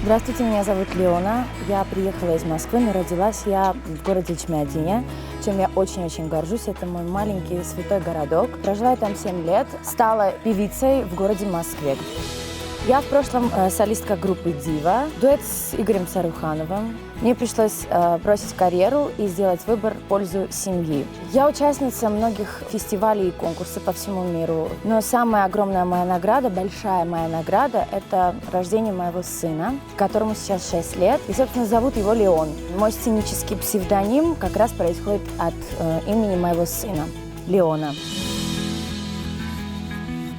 Здравствуйте, меня зовут Леона. Я приехала из Москвы, но родилась я в городе Чмядине, чем я очень-очень горжусь. Это мой маленький святой городок. Прожила я там 7 лет, стала певицей в городе Москве. Я в прошлом солистка группы «Дива», дуэт с Игорем Сарухановым. Мне пришлось бросить карьеру и сделать выбор в пользу семьи. Я участница многих фестивалей и конкурсов по всему миру. Но самая огромная моя награда, большая моя награда, это рождение моего сына, которому сейчас 6 лет. И, собственно, зовут его Леон. Мой сценический псевдоним как раз происходит от имени моего сына, Леона.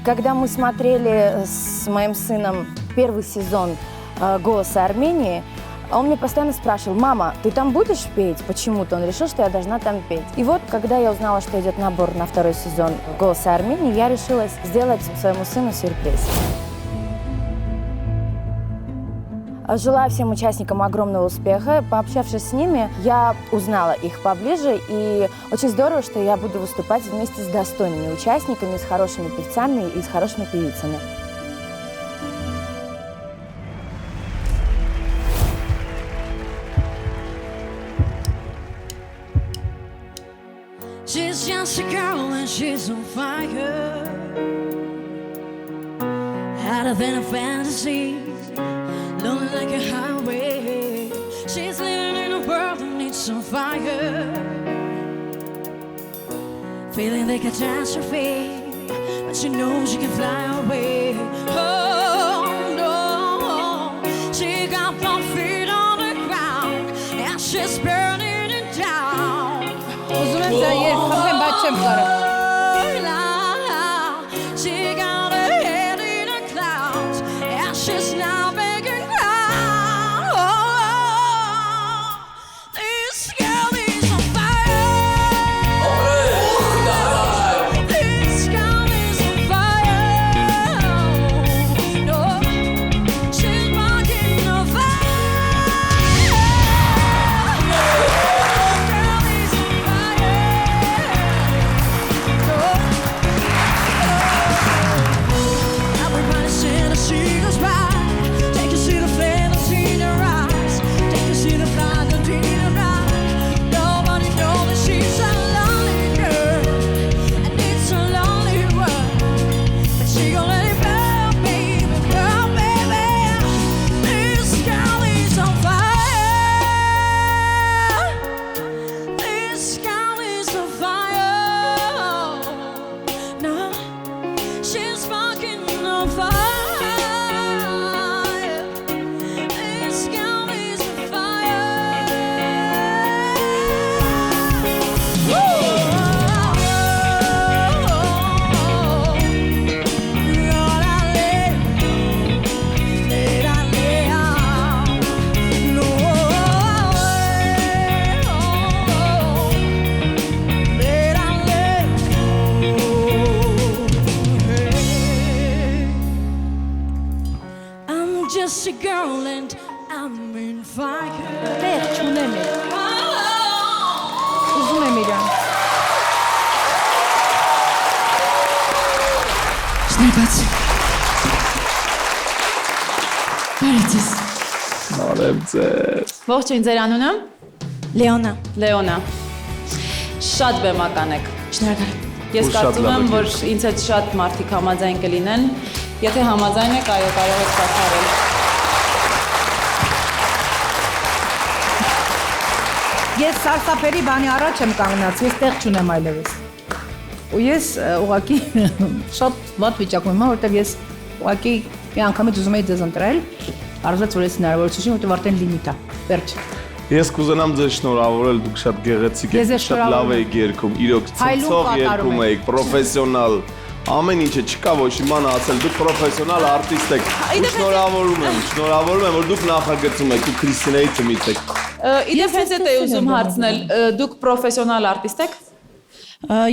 Когда мы смотрели с моим сыном первый сезон «Голоса Армении», он мне постоянно спрашивал: «Мама, ты там будешь петь?» Почему-то он решил, что я должна там петь. И вот, когда я узнала, что идет набор на второй сезон «Голоса Армении», я решилась сделать своему сыну сюрприз. Желаю всем участникам огромного успеха. Пообщавшись с ними, я узнала их поближе, и очень здорово, что я буду выступать вместе с достойными участниками, с хорошими певцами и с хорошими певицами. She's just a girl and she's on fire, hotter than a fantasy, lonely like a highway. She's living in a world that needs some fire, feeling the catastrophe, but she knows she can fly away. Oh no, she got 1 foot on the ground and she's burning it down. She got her head in the clouds and she's now making ground. This girl is on fire. This girl is on fire. No, she's rocking on fire. Girl is on fire. Everybody said that she goes by. Take a see the fantasy in her eyes. Take a see the fire that in her eyes. Nobody knows that she's a lonely girl, and it's a lonely world. But she gon' let it burn, baby, burn, baby. This girl is on fire. This girl is on fire. No, she's fucking on fire. This girl is on fire. I'm just a girl and I'm in fire. Ուզում եմ իրան։ Շնորհակալություն։ Բարև ձեզ։ Բարև ձեզ։ Ողջույն, ձեր անունը։ Լեոնա։ Լեոնա։ Շատ բեմական եք։ Շնորհակալ։ Ես Ու շատ կարծում լավ եմ, եք որ երգում։ ինձ հետ շատ մարդիկ համաձայն կլինեն։ Եթե համաձայն եք, այո, կարող եք կատարել։ Ես սարսափերի բանի առաջ եմ կանգնած, ես տեղ չունեմ այլևս։ Ու ես ուղղակի շատ վատ վիճակում եմ, որովհետև ես ուղղակի մի անգամից ուզում եի ձեզ ընտրել, արժեց որ ես հնարավորություն չունեմ, որովհետև արդեն լիմիտ է։ Վերջ։ Ես կուզենամ ձեզ շնորհավորել, դուք շատ գեղեցիկ Ես եք, ձեզ շատ լավ շնորհավորում եք երգում, իրոք Հայլուն ցնցող կատարում երգում եք։ եք, պրոֆեսիոնալ, ամեն ինչը չկա ոչ իման ասել, դուք պրոֆեսիոնալ արտիստ եք։ Ու շնորհավորում եմ, որ դուք նախագծում եք, դուք Քրիստինայի թմից եք։ Իդեպ հենց այդ էի ուզում հարցնել, դուք պրոֆեսիոնալ արտիստ եք։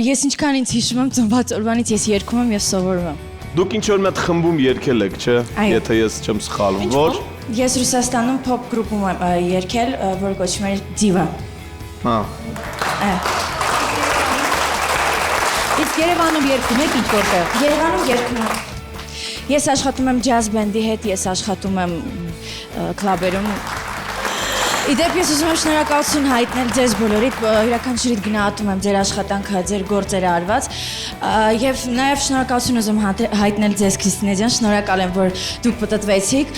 Ես ինչքան ինձ հիշում եմ ծնված օրվանից ես երգում եմ եւ սովորում եմ։ Դուք ինչ որ մի հատ խմբում երգել եք, չէ՞։ Այո։ Եթե ես չեմ սխալվում, որ Ես Ռուսաստանում փոփ գրուպում եմ երգել, որը կոչվում է Դիվա։ հա։ Իսկ Երևանում երգում եք ինչ որտեղ։ Երևանում երգում եմ։ Ես աշխատում եմ ջազ բենդի հետ, ես աշխատում եմ քլաբերում։ Իդեպ ես ուզում եմ շնորհակալություն հայտնել ձեզ բոլորիդ, յուրաքանչյուրիդ գնահատում եմ ձեր աշխատանքը, ձեր գործերը արված, եւ նաեւ շնորհակալություն ուզում հայտնել ձեզ Քրիստինե ջան, շնորհակալ եմ, որ դուք պատտվեցիք։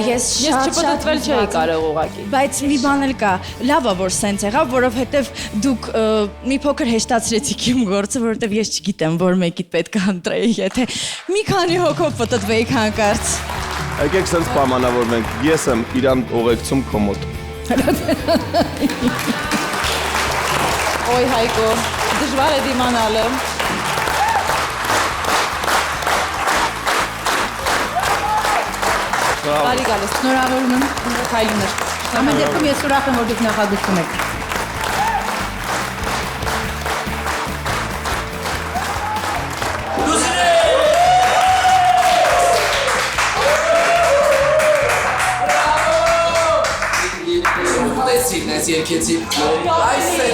Ես չպտտվել չէի կարող ուղղակի։ Բայց մի բան էլ կա, լավ է որ սենց եղավ, որովհետեւ դուք մի փոքր հեշտացրեցիք իմ գործը, որովհետեւ ես չգիտեմ, որ մեկիդ պետք է ընտրեի, եթե մի քանի հոգով պատտվեիք հանկարծ։ Եկեք սենց պայմանավորվենք, ես եմ իրան ուղեկցում քո մոտ։ Ոյ Հայկո, դժվար է դիմանալը։ Բարի գալիս։ Շնորհավորում եմ։ Քայլուներ։ Ամեն դեպքում ես ուրախ եմ, որ դուք նախագծում եք։ Այս երկեցի։ Այս է